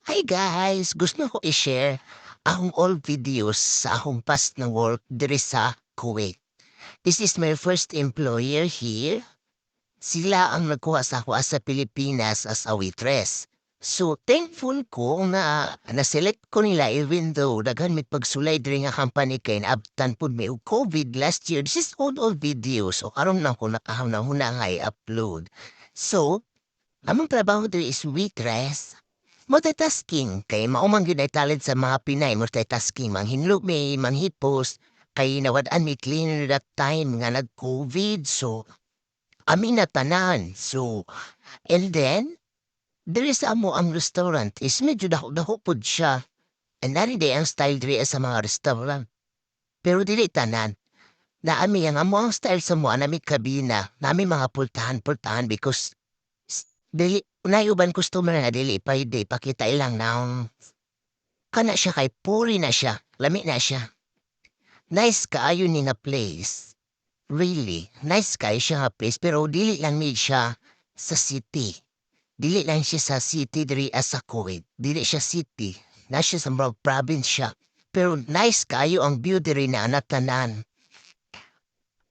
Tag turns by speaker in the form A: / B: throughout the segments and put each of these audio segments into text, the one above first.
A: Hi guys! Gusto ko i-share ang old videos sa akong past na work diri sa Kuwait. This is my first employer here. Sila ang nagkuha sa ako as sa Pilipinas as a waitress. So, thankful ko na na-select ko nila even though daghan may pagsulay diri nga company kay naabtan pud may og COVID last year. This is old videos. So, aron lang ko nakahuna nga i-upload. So, among trabaho diri is waitress. Multitasking kay mao man gyud ay talent sa mga Pinay multitasking manghinlo may manghipos kay nawad-an mi cleaner that time nga nag-COVID so amin na tanan. So and then diri sa amo ang restaurant is medyo dako-dako pod siya. And nari day ang style diri sa mga restaurant. Pero dili tanan. Naami ang amo ang style sa mo nami kabina, nami mga pultahan-pultahan because dili unay uban customer nga dili pwede pakita ilang naong kana siya kay puri na siya, lami na siya. Nice kaayo ni nga place. Really, nice kaayo siya nga place pero dili lang mid siya sa city. Dili lang siya sa city diri sa Kuwait. Dili siya city. Na siya sa mga province siya. Pero nice kaayo ang view diri na tanan.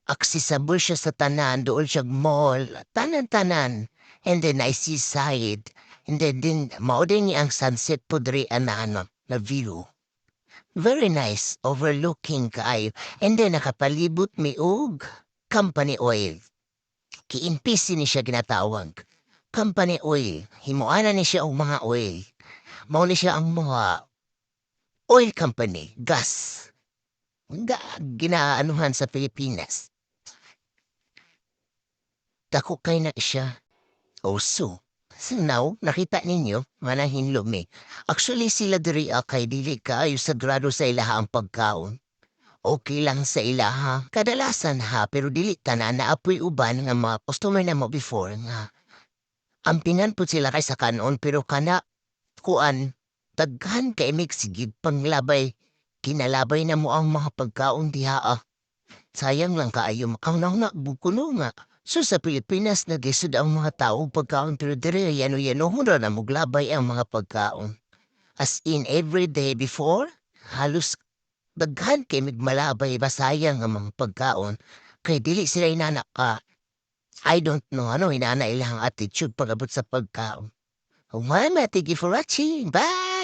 A: Accessible siya sa tanan, dool siya mall, tanan-tanan. And then I see side. And then mao din ang sunset po diri na view. Very nice, overlooking kaayo. And then nakapalibot mi og company oil. Kiimpisi ni siya ginatawag. Company oil. Himuana ni siya og mga oil. Mao ni siya ang mga oil company, gas. Nga ginaanuhan sa Pilipinas. Dako kay na siya. Also, so now, nakita ninyo, manahin lumi. Actually, sila diri kay dili kaayo sagrado sa ilaha ang pagkaon. Okay lang sa ilaha, kadalasan ha, pero dili tanan na apoy uban nga mga customer na mo before nga. Ampingan po sila kay sa kanon pero kana, kuan, daghan kay sigid panglabay. Kinalabay na mo ang mga pagkaon diha Sayang lang kaayo makaunaw na bukuno nga. So sa Pilipinas nagisod ang mga tao pagkaon pero dire yano-yano hura na muglabay ang mga pagkaon. As in everyday before, halos daghan kay migmalabay basayang ang mga pagkaon kay dili sila inana I don't know ano inana ilang attitude pagabot sa pagkaon. Thank you for watching. Bye!